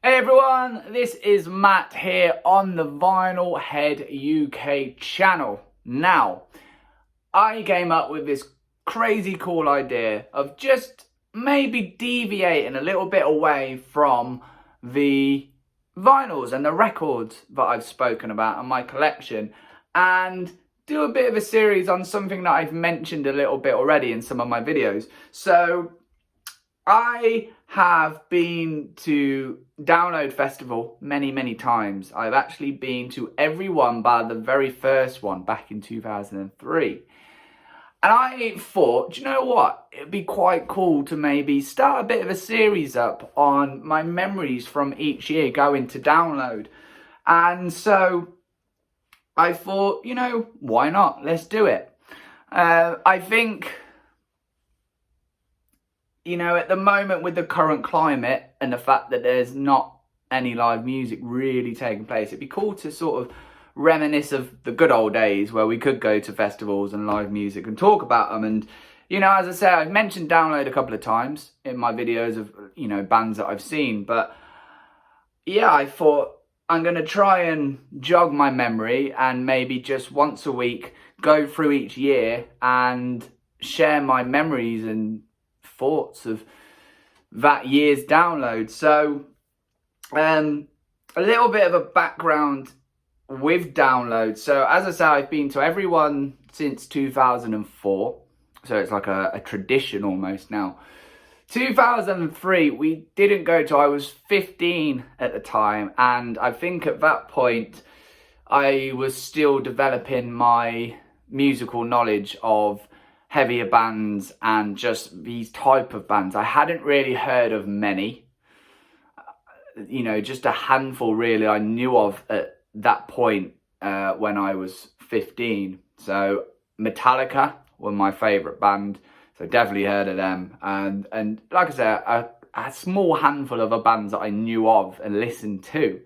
Hey everyone, this is Matt here on the Vinyl Head UK channel. Now, I came up with this crazy cool idea of just maybe deviating a little bit away from the vinyls and the records that I've spoken about in my collection and do a bit of a series on something that I've mentioned a little bit already in some of my videos. So I have been to Download Festival many times. I've actually been to every one bar the very first one back in 2003. And I thought, you know what? It'd be quite cool to maybe start a bit of a series up on my memories from each year going to Download. And so I thought, you know, why not? Let's do it. I think, you know, at the moment with the current climate and the fact that there's not any live music really taking place, it'd be cool to sort of reminisce of the good old days where we could go to festivals and live music and talk about them. And, you know, as I say, I've mentioned Download a couple of times in my videos of, you know, bands that I've seen. But yeah, I thought I'm going to try and jog my memory and maybe just once a week go through each year and share my memories and thoughts of that year's Download. So a little bit of a background with Download. So as I say, I've been to everyone since 2004, so it's like a tradition almost now. 2003 we didn't go to. I was 15 at the time, and I think at that point I was still developing my musical knowledge of heavier bands and just these type of bands. I hadn't really heard of many, you know, just a handful really I knew of at that point when I was 15. So Metallica were my favourite band, so definitely heard of them. And like I said, a small handful of other bands that I knew of and listened to.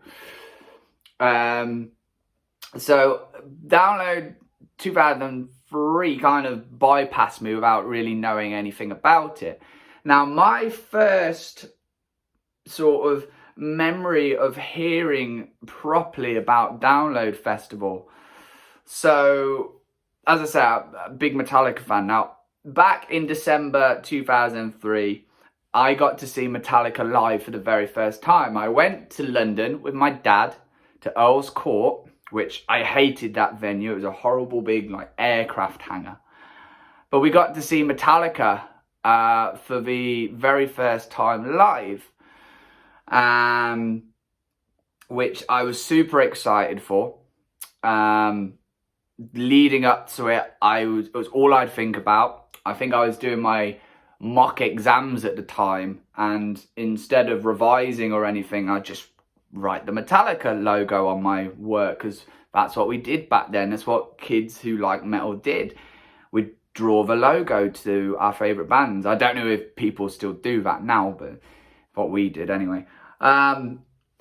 So Download 2003 kind of bypassed me without really knowing anything about it. Now, my first sort of memory of hearing properly about Download Festival. So, as I say, I'm a big Metallica fan. Now, back in December 2003, I got to see Metallica live for the very first time. I went to London with my dad to Earl's Court, which I hated that venue. It was a horrible big like aircraft hangar. But we got to see Metallica for the very first time live, which I was super excited for. Leading up to it, it was all I'd think about. I think I was doing my mock exams at the time, and instead of revising or anything, I just write the Metallica logo on my work, because that's what we did back then. That's what kids who like metal did. We'd draw the logo to our favourite bands. I don't know if people still do that now, but what we did anyway.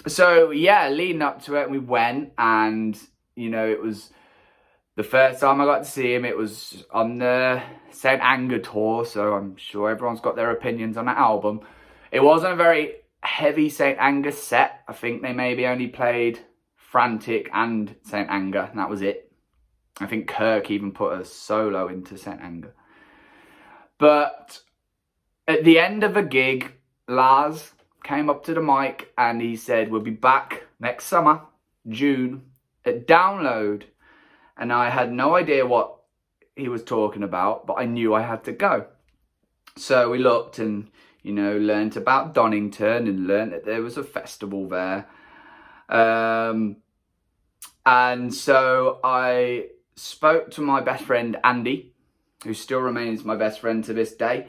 So yeah, leading up to it, we went, and you know, it was the first time I got to see him. It was on the St. Anger tour, so I'm sure everyone's got their opinions on that album. It wasn't a very heavy St. Anger set. I think they maybe only played Frantic and St. Anger, and that was it. I think Kirk even put a solo into St. Anger. But at the end of the gig, Lars came up to the mic and he said, we'll be back next summer, June, at Download. And I had no idea what he was talking about, but I knew I had to go. So we looked and, you know, learnt about Donington and learnt that there was a festival there. And so I spoke to my best friend, Andy, who still remains my best friend to this day,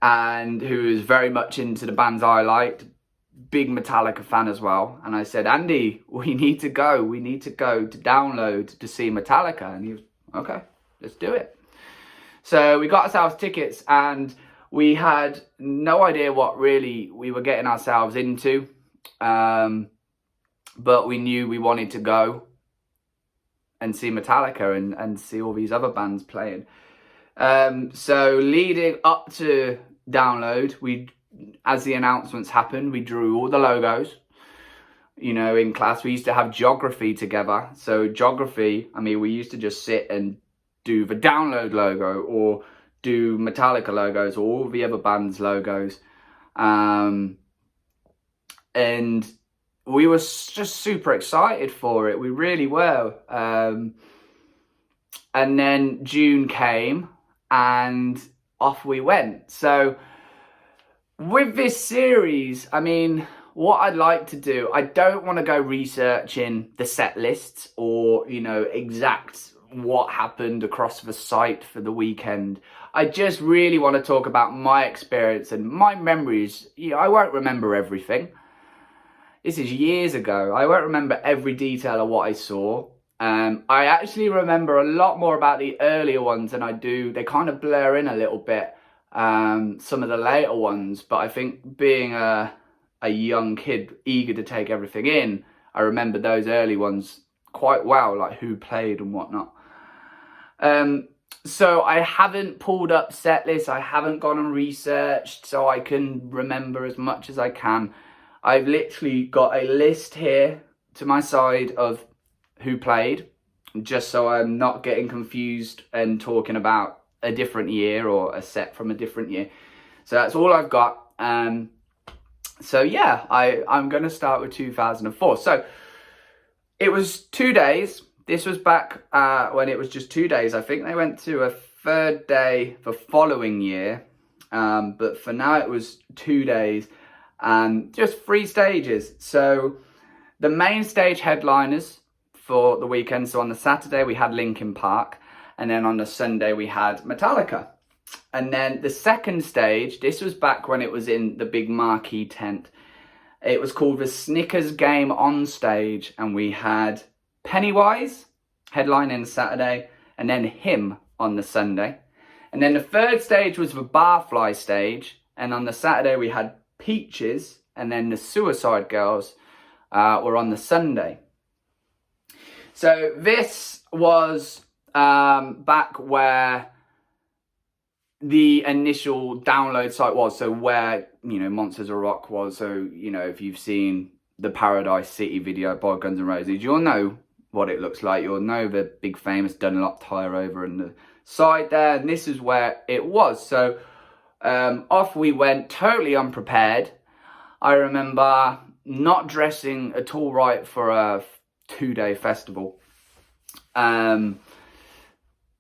and who is very much into the bands I liked, big Metallica fan as well. And I said, Andy, we need to go. We need to go to Download to see Metallica. And he was, okay, let's do it. So we got ourselves tickets, and we had no idea what really we were getting ourselves into. But we knew we wanted to go and see Metallica and see all these other bands playing. So leading up to Download, as the announcements happened, we drew all the logos. You know, in class, we used to have geography together. So geography, I mean, we used to just sit and do the Download logo or do Metallica logos or all the other bands' logos. And we were just super excited for it. We really were. And then June came and off we went. So with this series, I mean, what I'd like to do, I don't want to go researching the set lists or, you know, exact what happened across the site for the weekend. I just really want to talk about my experience and my memories. You know, I won't remember everything. This is years ago. I won't remember every detail of what I saw. I actually remember a lot more about the earlier ones than I do. They kind of blur in a little bit, some of the later ones. But I think being a young kid eager to take everything in, I remember those early ones quite well, like who played and whatnot. So I haven't pulled up set lists. I haven't gone and researched so I can remember as much as I can. I've literally got a list here to my side of who played, just so I'm not getting confused and talking about a different year or a set from a different year. So that's all I've got. So yeah, I'm going to start with 2004. So it was 2 days. This was back when it was just 2 days. I think they went to a third day the following year. But for now it was 2 days and just 3 stages. So the main stage headliners for the weekend. So on the Saturday we had Linkin Park, and then on the Sunday we had Metallica. And then the second stage, this was back when it was in the big marquee tent. It was called the Snickers Game on stage, and we had Pennywise headlining Saturday, and then him on the Sunday. And then the third stage was the Barfly stage, and on the Saturday we had Peaches, and then the Suicide Girls were on the Sunday. So this was back where the initial download site was, so where, you know, Monsters of Rock was. So, you know, if you've seen the Paradise City video by Guns N' Roses, you'll know what it looks like. You'll know the big famous Dunlop tire over on the side there, and this is where it was. So off we went, totally unprepared. I remember not dressing at all right for a 2-day festival. I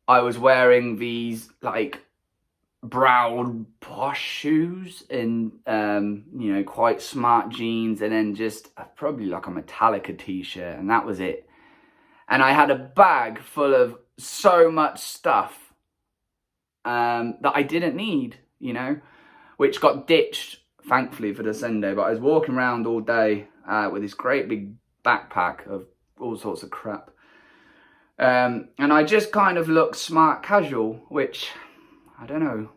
was wearing these like brown posh shoes and you know, quite smart jeans, and then just probably like a Metallica t-shirt, and that was it. And I had a bag full of so much stuff that I didn't need, you know, which got ditched thankfully for the Sunday. But I was walking around all day with this great big backpack of all sorts of crap, and I just kind of looked smart casual, which, I don't know,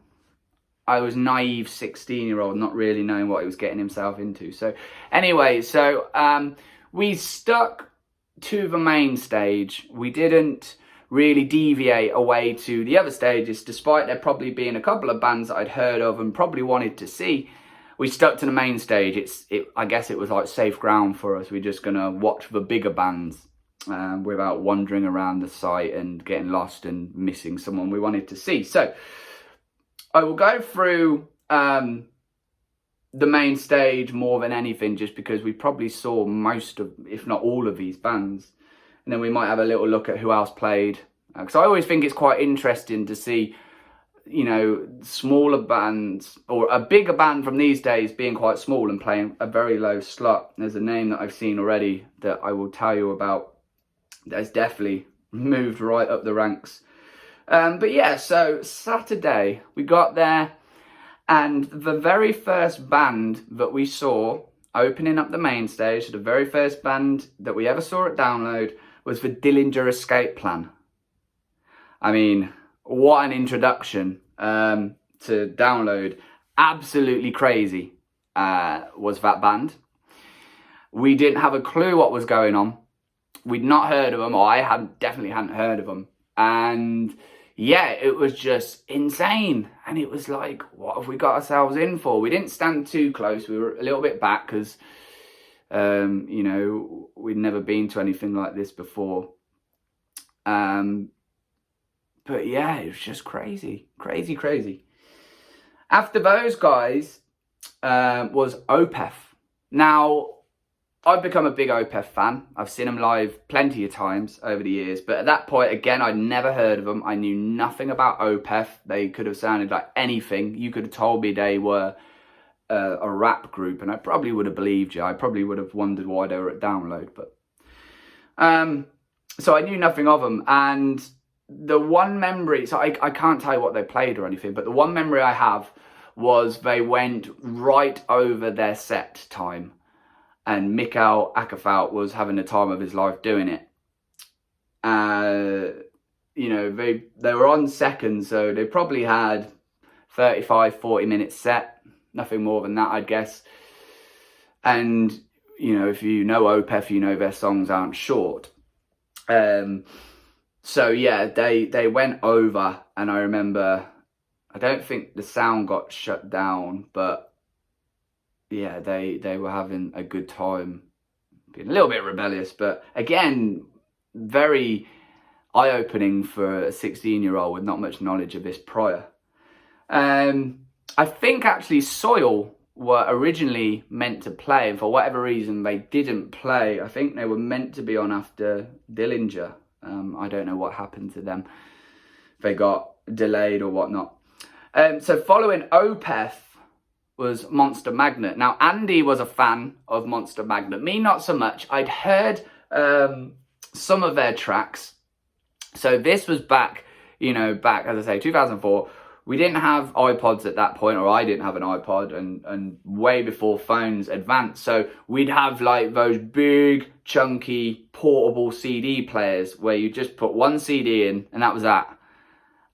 I was naive 16-year-old, not really knowing what he was getting himself into. So anyway, so we stuck to the main stage. We didn't really deviate away to the other stages, despite there probably being a couple of bands that I'd heard of and probably wanted to see. We stuck to the main stage. I guess it was like safe ground for us. We're just going to watch the bigger bands without wandering around the site and getting lost and missing someone we wanted to see. So I will go through the main stage more than anything, just because we probably saw most of, if not all of these bands. And then we might have a little look at who else played. Because I always think it's quite interesting to see, you know, smaller bands or a bigger band from these days being quite small and playing a very low slot. There's a name that I've seen already that I will tell you about that's definitely moved right up the ranks. But yeah, so Saturday we got there, and the very first band that we saw opening up the main stage, the very first band that we ever saw at Download, was the Dillinger Escape Plan. I mean, what an introduction to Download. Absolutely crazy was that band. We didn't have a clue what was going on. We'd not heard of them, or I definitely hadn't heard of them. And yeah, it was just insane. And it was like, what have we got ourselves in for? We didn't stand too close. We were a little bit back because You know, we'd never been to anything like this before. But yeah, it was just crazy. After those guys was Opeth. Now, I've become a big Opeth fan. I've seen them live plenty of times over the years. But at that point, again, I'd never heard of them. I knew nothing about Opeth. They could have sounded like anything. You could have told me they were a rap group, and I probably would have believed you. I probably would have wondered why they were at Download. But so I knew nothing of them. And the one memory, so I can't tell you what they played or anything, but the one memory I have was they went right over their set time. And Mikael Åkerfeldt was having the time of his life doing it. You know, they were on second, so they probably had 35, 40 minutes set. Nothing more than that, I'd guess. And, you know, if you know Opeth, you know their songs aren't short. So, yeah, they went over, and I remember, I don't think the sound got shut down, but yeah, they were having a good time, being a little bit rebellious, but again, very eye-opening for a 16-year-old with not much knowledge of this prior. I think actually Soil were originally meant to play, and for whatever reason they didn't play. I think they were meant to be on after Dillinger. I don't know what happened to them. They got delayed or whatnot. So following Opeth was Monster Magnet. Now, Andy was a fan of Monster Magnet. Me, not so much. I'd heard some of their tracks. So this was back, you know, as I say, 2004. We didn't have iPods at that point, or I didn't have an iPod, and way before phones advanced. So we'd have like those big, chunky, portable CD players where you just put one CD in, and that was that.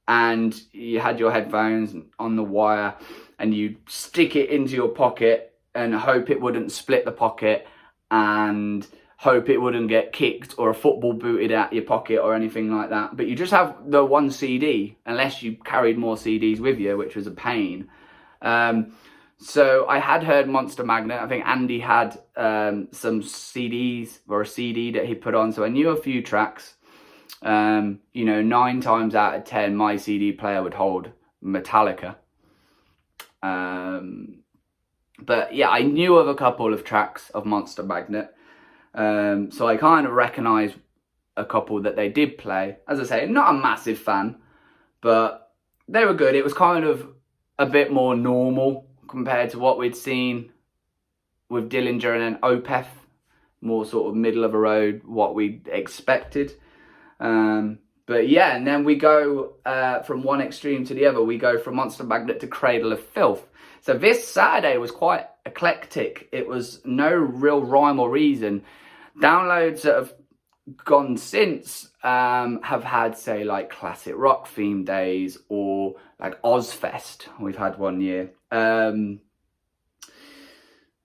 And you had your headphones on the wire, and you stick it into your pocket and hope it wouldn't split the pocket, and hope it wouldn't get kicked or a football booted at your pocket or anything like that. But you just have the one CD, unless you carried more CDs with you, which was a pain. So I had heard Monster Magnet. I think Andy had some CDs, or a CD that he put on. So I knew a few tracks. You know, 9 times out of 10, my CD player would hold Metallica. But yeah, I knew of a couple of tracks of Monster Magnet. So I kind of recognised a couple that they did play. As I say, not a massive fan, but they were good. It was kind of a bit more normal compared to what we'd seen with Dillinger and then Opeth. More sort of middle of the road, what we expected. But yeah, and then we go from one extreme to the other. We go from Monster Magnet to Cradle of Filth. So this Saturday was quite eclectic. It was no real rhyme or reason. Downloads that have gone since have had, say, like classic rock theme days, or like Ozfest. We've had one year.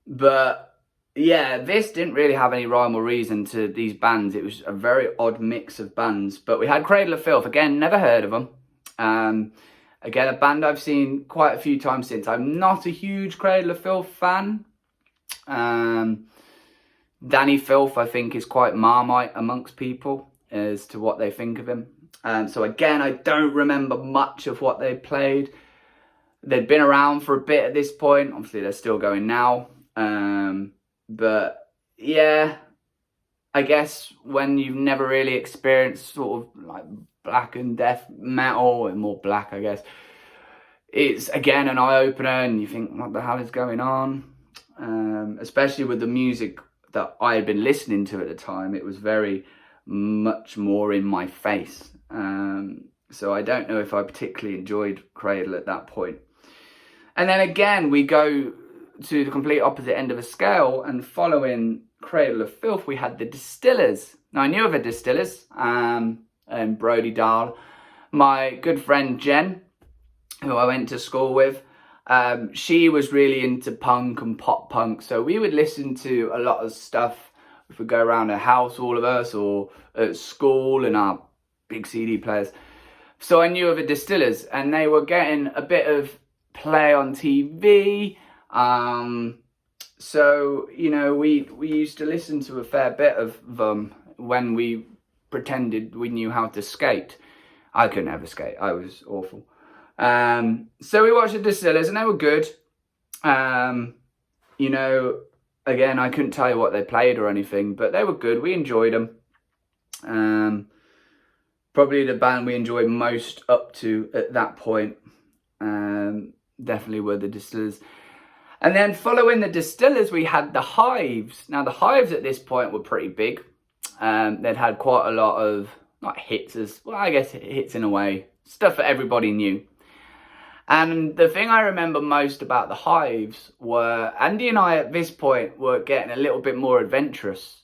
But yeah, this didn't really have any rhyme or reason to these bands. It was a very odd mix of bands. But we had Cradle of Filth. Again, never heard of them. Again, a band I've seen quite a few times since. I'm not a huge Cradle of Filth fan. Danny Filth, I think, is quite Marmite amongst people as to what they think of him. So again, I don't remember much of what they played. They'd been around for a bit at this point. Obviously, they're still going now. But yeah, I guess when you've never really experienced sort of like black and death metal, and more black, I guess, it's again an eye-opener, and you think, what the hell is going on? Especially with the music that I had been listening to at the time. It was very much more in my face. So I don't know if I particularly enjoyed Cradle at that point. And then again, we go to the complete opposite end of the scale, and following Cradle of Filth, we had the Distillers. Now, I knew of the Distillers, and Brody Dahl. My good friend Jen, who I went to school with, she was really into punk and pop punk, so we would listen to a lot of stuff if we go around the house, all of us, or at school in our big CD players. So I knew of the Distillers, and they were getting a bit of play on TV. So, you know, we used to listen to a fair bit of them when we pretended we knew how to skate. I couldn't ever skate. I was awful. So we watched the Distillers and they were good. You know, again, I couldn't tell you what they played or anything, but they were good. We enjoyed them. Probably the band we enjoyed most up to at that point definitely were the Distillers. And then following the Distillers, we had the Hives. Now, the Hives at this point were pretty big. They'd had quite a lot of, not hits as, well, I guess hits in a way, stuff that everybody knew. And the thing I remember most about the Hives were, Andy and I at this point were getting a little bit more adventurous.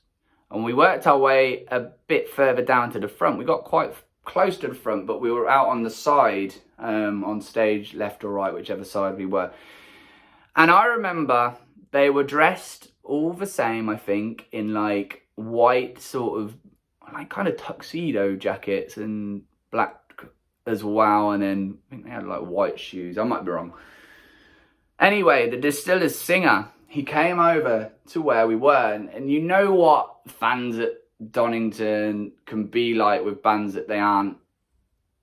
And we worked our way a bit further down to the front. We got quite close to the front, but we were out on the side, on stage, left or right, whichever side we were. And I remember they were dressed all the same, I think, in like white sort of, like kind of tuxedo jackets and black as well. And then I think they had like white shoes. I might be wrong. Anyway, the Distillers singer, he came over to where we were. And you know what fans at Donington can be like with bands that they aren't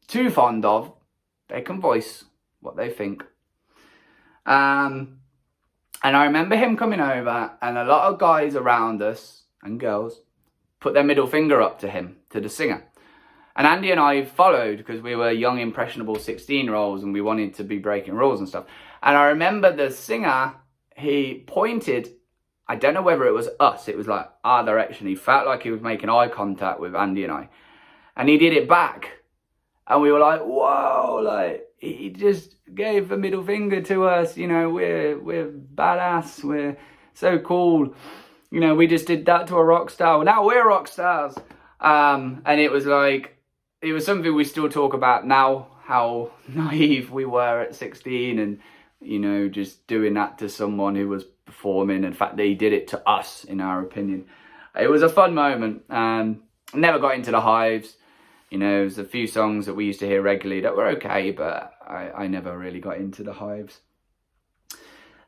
too fond of. They can voice what they think. And I remember him coming over and a lot of guys around us and girls put their middle finger up to him, to the singer. And Andy and I followed because we were young, impressionable 16-year-olds and we wanted to be breaking rules and stuff. And I remember the singer, he pointed, I don't know whether it was us, it was like our direction. He felt like he was making eye contact with Andy and I. And he did it back. And we were like, whoa, like, he just gave the middle finger to us, you know, we're badass, we're so cool. You know, we just did that to a rock star. Well, now we're rock stars. And it was like, it was something we still talk about now, how naive we were at 16 and, you know, just doing that to someone who was performing. In fact, they did it to us, in our opinion. It was a fun moment. Never got into the Hives. You know, there's a few songs that we used to hear regularly that were okay, but I never really got into the Hives.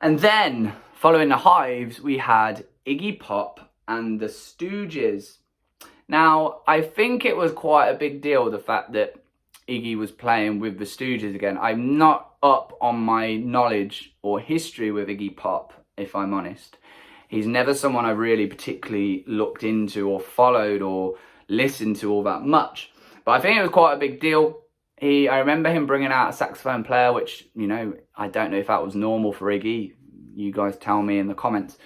And then, following the Hives, we had Iggy Pop and the Stooges. Now, I think it was quite a big deal, the fact that Iggy was playing with the Stooges again. I'm not up on my knowledge or history with Iggy Pop, if I'm honest. He's never someone I've really particularly looked into or followed or listened to all that much. But I think it was quite a big deal. I remember him bringing out a saxophone player, which, you know, I don't know if that was normal for Iggy. You guys tell me in the comments.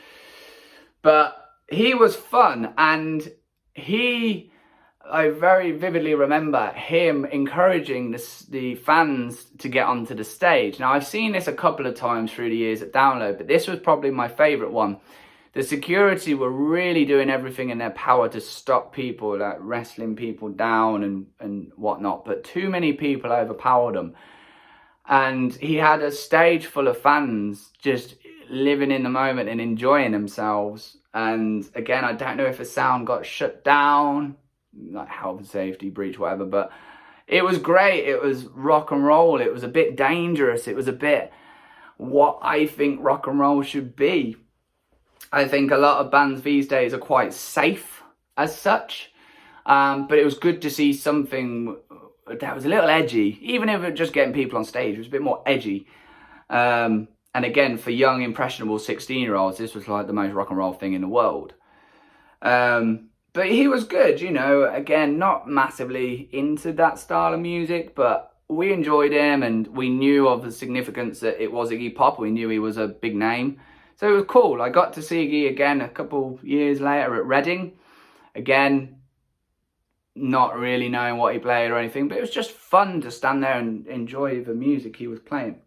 But he was fun, and I very vividly remember him encouraging the fans to get onto the stage. Now, I've seen this a couple of times through the years at Download, but this was probably my favourite one. The security were really doing everything in their power to stop people, like wrestling people down and whatnot. But too many people overpowered them. And he had a stage full of fans just living in the moment and enjoying themselves. And again, I don't know if the sound got shut down, like health and safety breach, whatever. But it was great. It was rock and roll. It was a bit dangerous. It was a bit what I think rock and roll should be. I think a lot of bands these days are quite safe as such, but it was good to see something that was a little edgy, even if it was just getting people on stage. It was a bit more edgy. And again, for young, impressionable 16-year-olds, this was like the most rock and roll thing in the world. But he was good, you know, again, not massively into that style of music, but we enjoyed him and we knew of the significance that it was Iggy Pop. We knew he was a big name. So it was cool. I got to see Iggy again a couple years later at Reading. Again, not really knowing what he played or anything, but it was just fun to stand there and enjoy the music he was playing.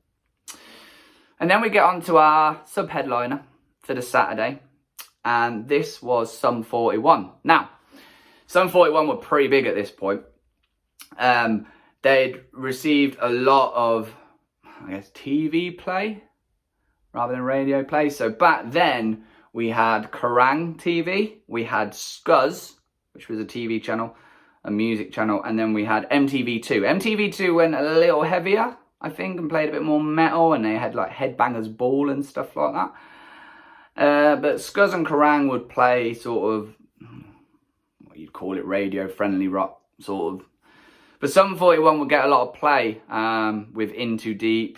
And then we get on to our sub-headliner for the Saturday, and this was Sum 41. Now, Sum 41 were pretty big at this point. They'd received a lot of, I guess, TV play rather than radio play. So back then, we had Kerrang TV, we had Scuzz, which was a TV channel, a music channel, and then we had MTV2. MTV2 went a little heavier, I think, and played a bit more metal, and they had like Headbangers Ball and stuff like that. But Scuzz and Kerrang would play sort of, what you'd call it, radio-friendly rock, sort of. But Sum 41 would get a lot of play with In Too Deep,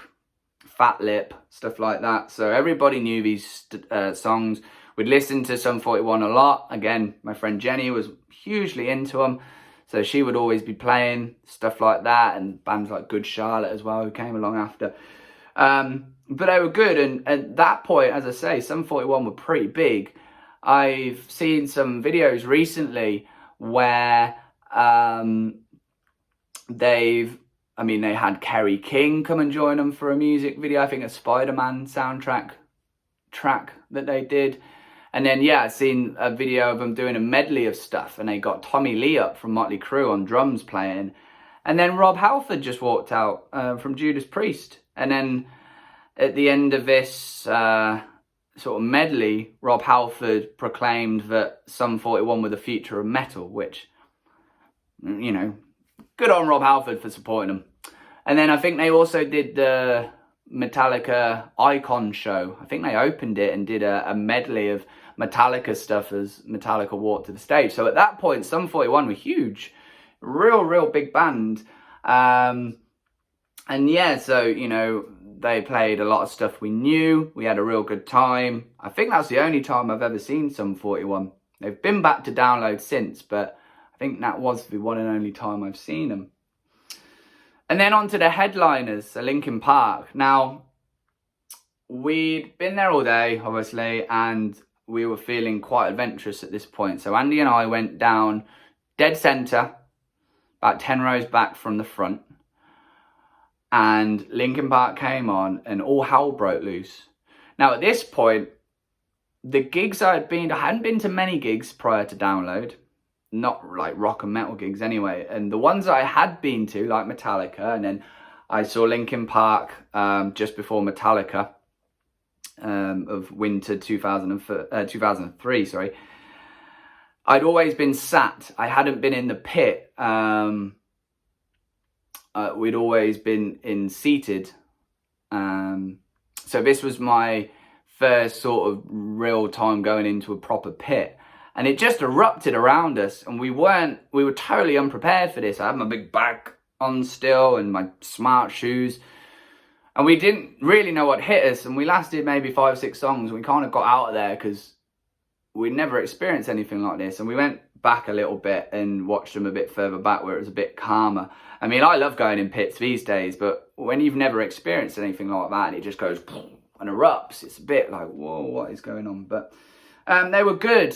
Fat Lip, stuff like that. So everybody knew these songs. We'd listen to Sum 41 a lot. Again, my friend Jenny was hugely into them. So she would always be playing stuff like that, and bands like Good Charlotte as well, who came along after. But they were good, and at that point, as I say, Sum 41 were pretty big. I've seen some videos recently where they had Kerry King come and join them for a music video. I think a Spider-Man soundtrack track that they did. And then, yeah, I've seen a video of them doing a medley of stuff, and they got Tommy Lee up from Motley Crue on drums playing. And then Rob Halford just walked out from Judas Priest. And then at the end of this sort of medley, Rob Halford proclaimed that Sum 41 were the future of metal, which, you know, good on Rob Halford for supporting them. And then I think they also did the Metallica Icon show. I think they opened it and did a medley of Metallica stuff as Metallica walked to the stage. So at that point, Sum 41 were huge. Real big band. And yeah, so, you know, they played a lot of stuff we knew. We had a real good time. I think that's the only time I've ever seen Sum 41. They've been back to download since, but I think that was the one and only time I've seen them. And then on to the headliners, so Linkin Park. Now, we'd been there all day, obviously, and we were feeling quite adventurous at this point. So Andy and I went down dead centre, about 10 rows back from the front. And Linkin Park came on and all hell broke loose. Now, at this point, the gigs I hadn't been to many gigs prior to download. Not like rock and metal gigs anyway. And the ones I had been to, like Metallica, and then I saw Linkin Park just before Metallica of winter 2003, sorry. I'd always been sat. I hadn't been in the pit. We'd always been in seated. So this was my first sort of real time going into a proper pit. And it just erupted around us, and we were totally unprepared for this. I had my big bag on still and my smart shoes, and we didn't really know what hit us, and we lasted maybe 5 or 6 songs, and we kind of got out of there because we'd never experienced anything like this. And we went back a little bit and watched them a bit further back where it was a bit calmer. I mean, I love going in pits these days, but when you've never experienced anything like that and it just goes and erupts, it's a bit like, whoa, what is going on? But they were good.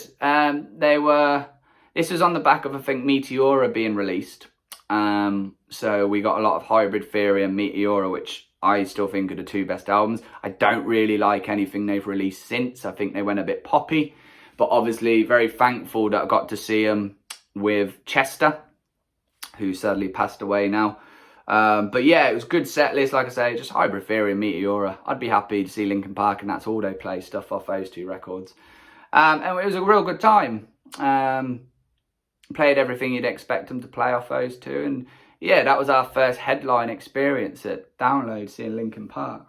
This was on the back of, I think, Meteora being released. So we got a lot of Hybrid Theory and Meteora, which I still think are the 2 best albums. I don't really like anything they've released since. I think they went a bit poppy. But obviously very thankful that I got to see them with Chester, who sadly passed away now. But yeah, it was good set list, like I say, just Hybrid Theory and Meteora. I'd be happy to see Linkin Park, and that's all they play, stuff off those 2 records. And it was a real good time. Played everything you'd expect them to play off those 2. And yeah, that was our first headline experience at Download, seeing Linkin Park.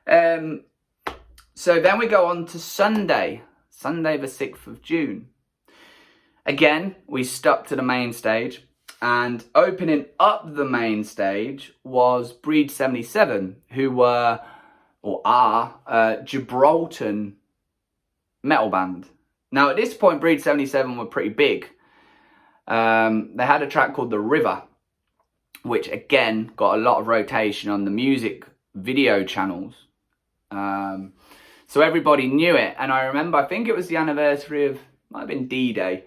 So then we go on to Sunday the 6th of June. Again, we stuck to the main stage. And opening up the main stage was Breed 77, who were, or are, Gibraltar metal band. Now at this point, Breed 77 were pretty big. They had a track called The River, which again got a lot of rotation on the music video channels. So everybody knew it. And I remember, I think it was the anniversary of, might have been D-Day.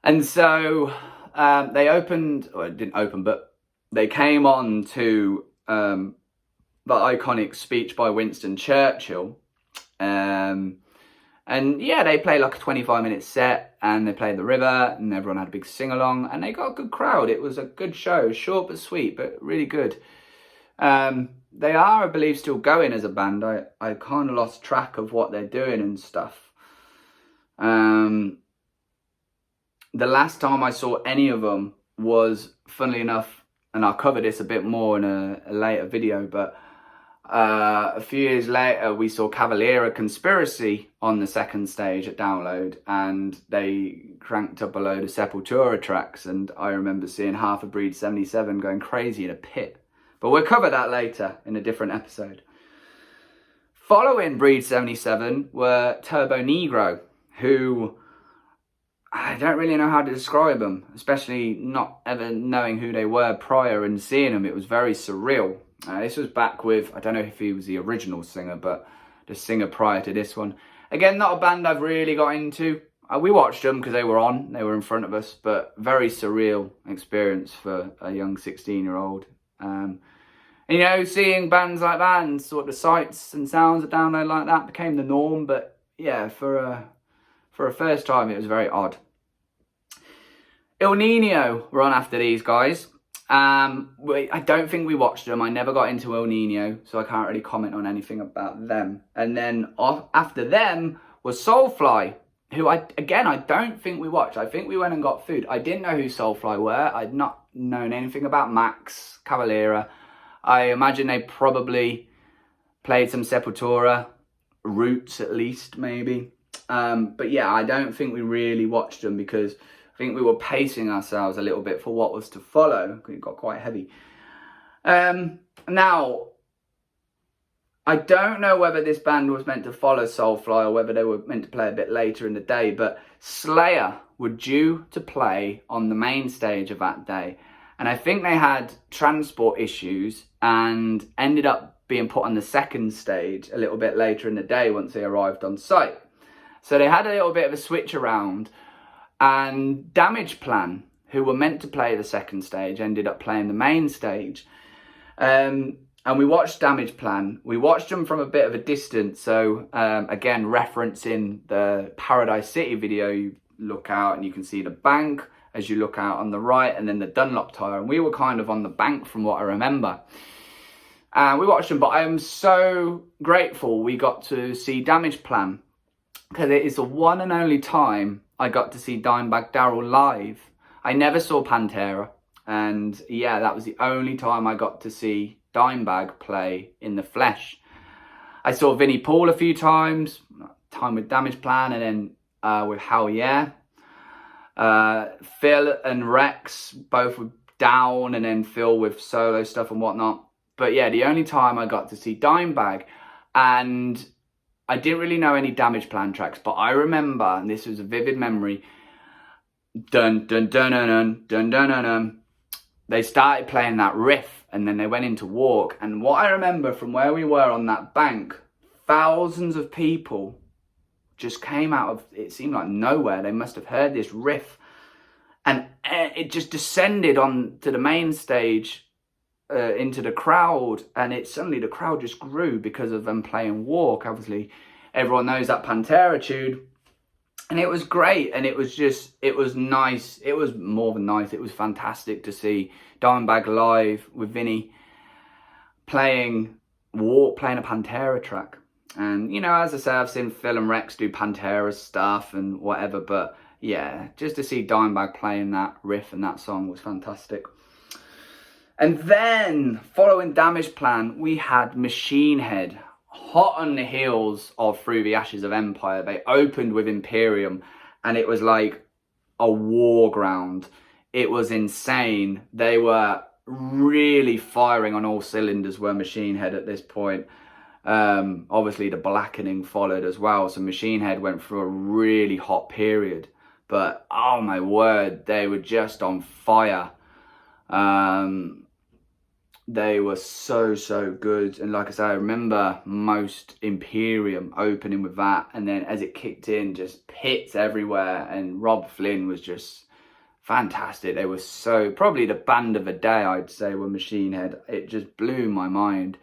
And so they opened, or it didn't open, but they came on to the iconic speech by Winston Churchill. And yeah, they played like a 25-minute set, and they played The River, and everyone had a big sing-along, and they got a good crowd. It was a good show, short but sweet, but really good. They are, I believe, still going as a band. I kind of lost track of what they're doing and stuff. The last time I saw any of them was, funnily enough, and I'll cover this a bit more in a later video, but A few years later, we saw Cavalera Conspiracy on the second stage at Download, and they cranked up a load of Sepultura tracks, and I remember seeing half of Breed 77 going crazy in a pit. But we'll cover that later in a different episode. Following Breed 77 were Turbo Negro, who I don't really know how to describe them, especially not ever knowing who they were prior and seeing them. It was very surreal. This was back with, I don't know if he was the original singer, but the singer prior to this one. Again, not a band I've really got into. We watched them because they were on, they were in front of us, but very surreal experience for a young 16-year-old. You know, seeing bands like that and sort of the sights and sounds of Download like that became the norm. But yeah, for a first time, it was very odd. Il Nino were on after these guys. I don't think we watched them. I never got into Il Nino, so I can't really comment on anything about them. And then after them was Soulfly, who I don't think we watched. I think we went and got food. I didn't know who Soulfly were. I'd not known anything about Max Cavalera. I imagine they probably played some Sepultura, Roots at least, maybe. But yeah, I don't think we really watched them because I think we were pacing ourselves a little bit for what was to follow. It got quite heavy. Now, I don't know whether this band was meant to follow Soulfly or whether they were meant to play a bit later in the day, but Slayer were due to play on the main stage of that day. And I think they had transport issues and ended up being put on the second stage a little bit later in the day once they arrived on site. So they had a little bit of a switch around, and Damage Plan, who were meant to play the second stage, ended up playing the main stage. And we watched Damage Plan. We watched them from a bit of a distance. So again, referencing the Paradise City video, you look out and you can see the bank as you look out on the right, and then the Dunlop tire. And we were kind of on the bank from what I remember. And we watched them, but I am so grateful we got to see Damage Plan, because it is the one and only time I got to see Dimebag Darrell live. I never saw Pantera, and yeah, that was the only time I got to see Dimebag play in the flesh. I saw Vinnie Paul a few times, time with Damage Plan, and then with Hell Yeah. Phil and Rex both were down, and then Phil with solo stuff and whatnot. But yeah, the only time I got to see Dimebag, and I didn't really know any Damage Plan tracks, but I remember, and this was a vivid memory, dun dun dun dun dun dun dun dun dun. They started playing that riff, and then they went into Walk. And what I remember from where we were on that bank, thousands of people just came out of, it seemed like nowhere. They must have heard this riff, and it just descended on to the main stage, into the crowd, and suddenly the crowd just grew because of them playing Walk. Obviously, everyone knows that Pantera tune, and it was great, and it was nice. It was more than nice. It was fantastic to see Dimebag live with Vinny playing Walk, playing a Pantera track. And, you know, as I say, I've seen Phil and Rex do Pantera stuff and whatever, but yeah, just to see Dimebag playing that riff and that song was fantastic. And then, following Damage Plan, we had Machine Head, hot on the heels of Through the Ashes of Empire. They opened with Imperium, and it was like a war ground. It was insane. They were really firing on all cylinders, were Machine Head at this point. Obviously the Blackening followed as well, so Machine Head went through a really hot period, but oh my word, they were just on fire. They were so good, and like I say, I remember most Imperium opening with that, and then as it kicked in, just pits everywhere, and Rob Flynn was just fantastic. They were probably the band of the day, I'd say, were Machine Head. It just blew my mind.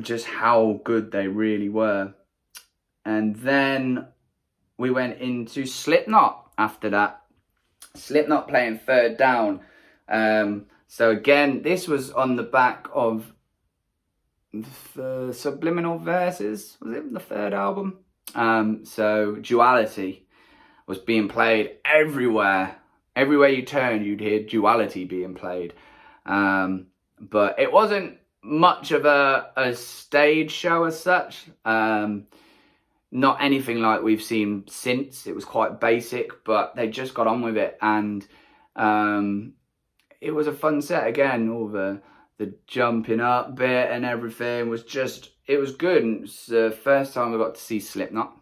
Just how good they really were. And then we went into Slipknot after that. Slipknot playing Third Down. So again, this was on the back of the Subliminal Verses. Was it the third album? So Duality was being played everywhere. Everywhere you turned, you'd hear Duality being played. But it wasn't much of a stage show as such. Not anything like we've seen since. It was quite basic, but they just got on with it, and it was a fun set again. All the jumping up bit and everything was just, it was good. And it was the first time we got to see Slipknot,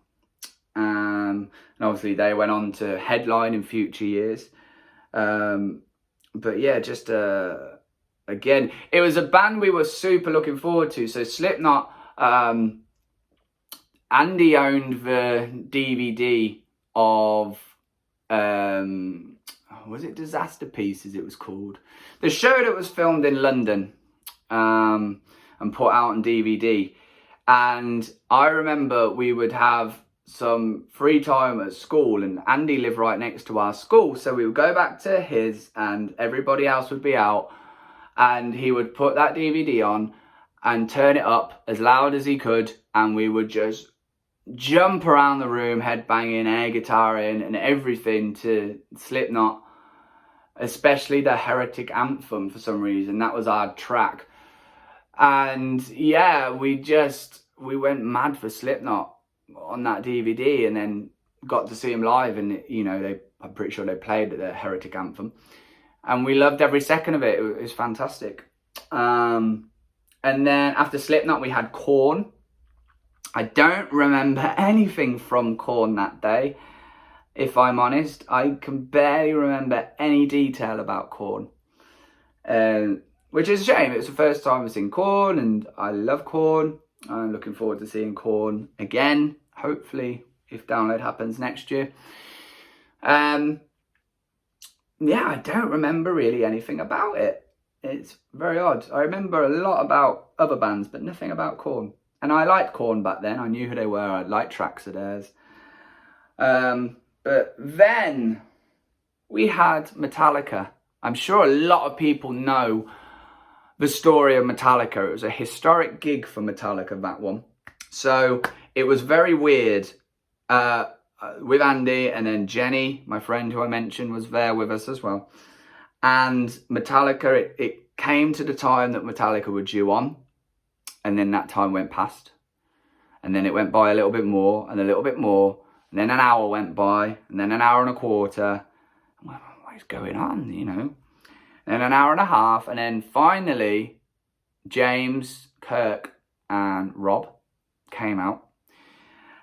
and obviously they went on to headline in future years. But yeah, just again, it was a band we were super looking forward to. So Slipknot, Andy owned the DVD of, was it Disaster Pieces it was called? The show that was filmed in London and put out on DVD. And I remember we would have some free time at school, and Andy lived right next to our school. So we would go back to his, and everybody else would be out, and he would put that DVD on and turn it up as loud as he could, and we would just jump around the room, headbanging, air guitaring and everything to Slipknot, especially the Heretic Anthem. For some reason that was our track, and yeah, we went mad for Slipknot on that DVD, and then got to see him live, and you know, I'm pretty sure they played the Heretic Anthem, and we loved every second of it. It was fantastic. And then after Slipknot we had Korn. I don't remember anything from Korn that day, if I'm honest. I can barely remember any detail about Korn, which is a shame. It was the first time I've seen Korn, and I love Korn. I'm looking forward to seeing Korn again, hopefully, if Download happens next year. Yeah, I don't remember really anything about it. It's very odd. I remember a lot about other bands, but nothing about Korn. And I liked Korn back then. I knew who they were. I liked tracks of theirs. But then we had Metallica. I'm sure a lot of people know the story of Metallica. It was a historic gig for Metallica, that one. So it was very weird with Andy, and then Jenny, my friend who I mentioned, was there with us as well. And Metallica, it came to the time that Metallica were due on. And then that time went past. And then it went by a little bit more, and a little bit more. And then an hour went by, and then an hour and a quarter. What is going on, you know? And then an hour and a half, and then finally, James, Kirk, and Rob came out.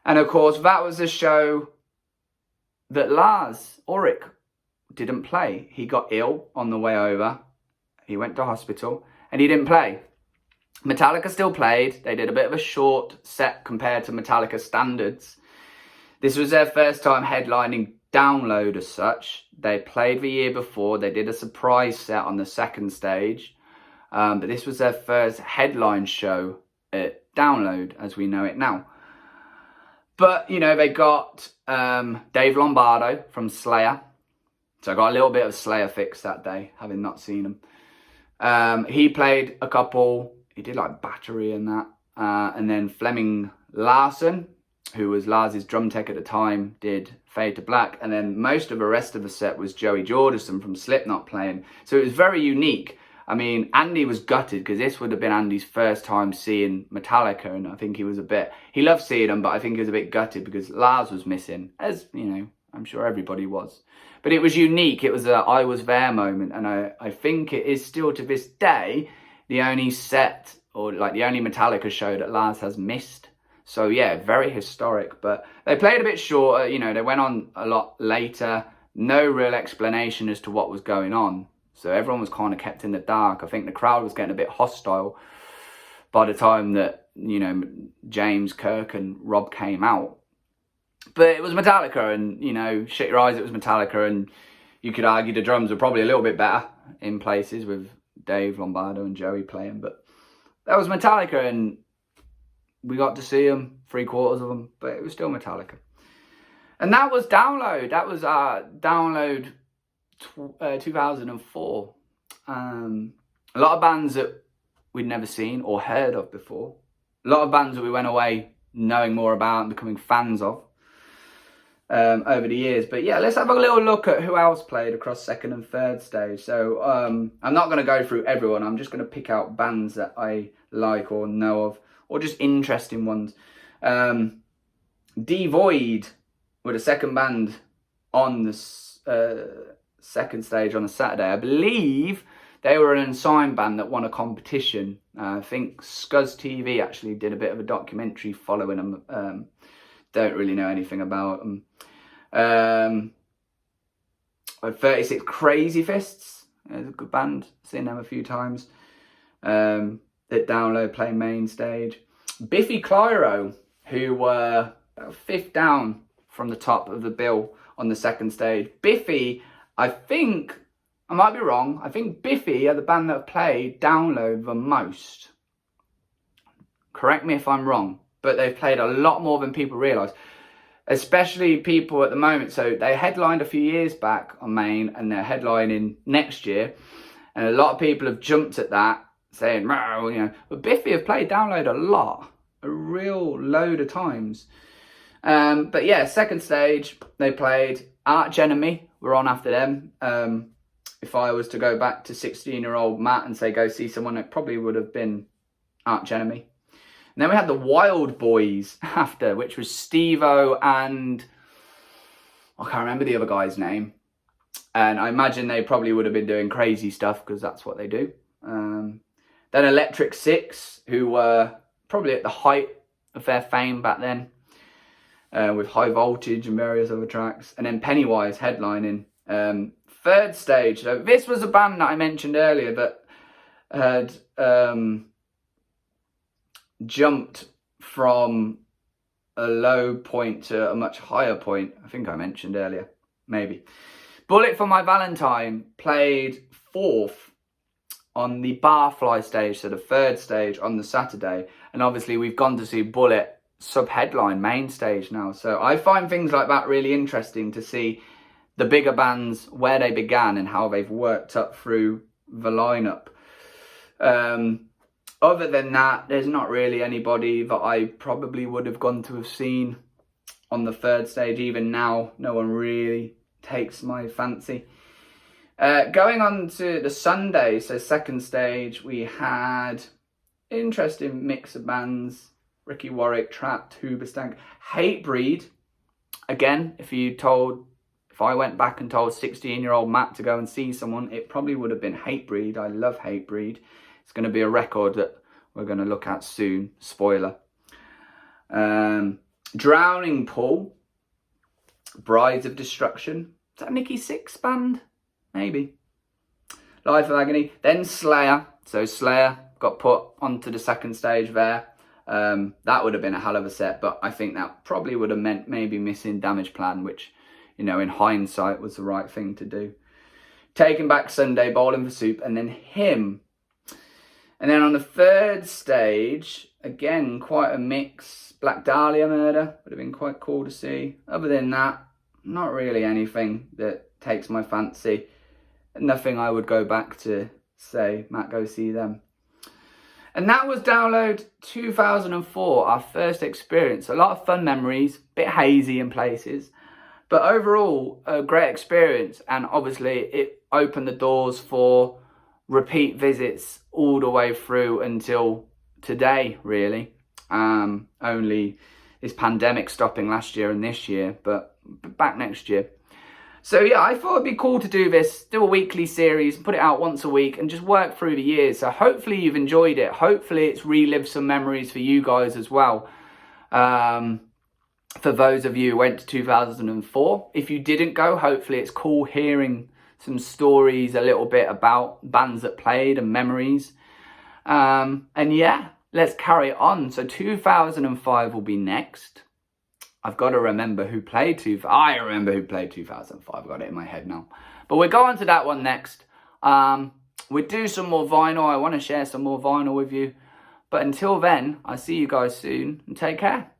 And of course, that was a show that Lars Ulrich didn't play. He got ill on the way over. He went to hospital, and he didn't play. Metallica still played. They did a bit of a short set compared to Metallica standards. This was their first time headlining Download as such. They played the year before. They did a surprise set on the second stage. But this was their first headline show at Download as we know it now. But, you know, they got Dave Lombardo from Slayer. So I got a little bit of Slayer fix that day, having not seen him. He played a couple. He did like Battery and that. And then Flemming Larsen, who was Lars's drum tech at the time, did Fade to Black. And then most of the rest of the set was Joey Jordison from Slipknot playing. So it was very unique. I mean, Andy was gutted because this would have been Andy's first time seeing Metallica. And I think he was he loved seeing them, but I think he was a bit gutted because Lars was missing. As, you know, I'm sure everybody was. But it was unique. It was a I was there moment. And I think it is still to this day the only set, or like the only Metallica show that Lars has missed. So yeah, very historic. But they played a bit shorter, you know, they went on a lot later. No real explanation as to what was going on. So everyone was kind of kept in the dark. I think the crowd was getting a bit hostile by the time that, you know, James, Kirk and Rob came out. But it was Metallica, and, you know, shut your eyes, it was Metallica. And you could argue the drums were probably a little bit better in places with Dave Lombardo and Joey playing, but that was Metallica, and we got to see them, 3/4 of them, but it was still Metallica. And that was Download. That was our Download 2004. A lot of bands that we'd never seen or heard of before. A lot of bands that we went away knowing more about and becoming fans of. over the years. But yeah, let's have a little look at who else played across second and third stage. So I'm not going to go through everyone. I'm just going to pick out bands that I like or know of, or just interesting ones. Devoid were the second band on the second stage on a Saturday. I believe they were an unsigned band that won a competition. I think Scuzz TV actually did a bit of a documentary following them. Don't really know anything about them. 36 Crazy Fists is a good band. Seen them a few times. That Download play main stage. Biffy Clyro, who were 5th down from the top of the bill on the second stage. Biffy, I think, I might be wrong, I think Biffy are the band that have played Download the most. Correct me if I'm wrong, but they've played a lot more than people realise. Especially people at the moment. So they headlined a few years back on Main, and they're headlining next year. And a lot of people have jumped at that, saying, you know, but Biffy have played Download a lot, a real load of times. But yeah, second stage, they played Arch Enemy. We're on after them. If I was to go back to 16-year-old Matt and say, go see someone, it probably would have been Arch Enemy. And then we had the Wild Boys after, which was Steve-O and I can't remember the other guy's name. And I imagine they probably would have been doing crazy stuff because that's what they do. Then Electric Six, who were probably at the height of their fame back then, with High Voltage and various other tracks. And then Pennywise headlining. Third stage. So this was a band that I mentioned earlier that had jumped from a low point to a much higher point. I think I mentioned earlier, maybe. Bullet for My Valentine played 4th on the Barfly stage, so the third stage on the Saturday. And obviously we've gone to see Bullet sub-headline main stage now. So I find things like that really interesting to see the bigger bands, where they began and how they've worked up through the lineup. Other than that, there's not really anybody that I probably would have gone to have seen on the third stage. Even now, no one really takes my fancy. Going on to the Sunday, so second stage, we had interesting mix of bands. Ricky Warwick, Trapped, Hoobastank, Hatebreed. Again, if I went back and told 16-year-old Matt to go and see someone, it probably would have been Hatebreed. I love Hatebreed. It's going to be a record that we're going to look at soon. Spoiler. Drowning Pool. Brides of Destruction. Is that a Nikki Sixx band? Maybe. Life of Agony. Then Slayer. So Slayer got put onto the second stage there. That would have been a hell of a set, but I think that probably would have meant maybe missing Damage Plan, which, you know, in hindsight was the right thing to do. Taking Back Sunday, Bowling for Soup, and then Him. And then on the third stage, again, quite a mix. Black Dahlia Murder would have been quite cool to see. Other than that, not really anything that takes my fancy. Nothing I would go back to say, Matt, go see them. And that was Download 2004, our first experience. A lot of fun memories, a bit hazy in places. But overall, a great experience. And obviously, it opened the doors for repeat visits all the way through until today, really. Only this pandemic stopping last year and this year, but back next year. So yeah, I thought it'd be cool to do this, do a weekly series, put it out once a week and just work through the years. So hopefully you've enjoyed it. Hopefully it's relived some memories for you guys as well. For those of you who went to 2004, if you didn't go, hopefully it's cool hearing some stories a little bit about bands that played and memories. And yeah, let's carry on. So 2005 will be next. I've got to remember who played I remember who played 2005. I've got it in my head now. But we'll go on to that one next. We'll do some more vinyl. I want to share some more vinyl with you. But until then, I'll see you guys soon and take care.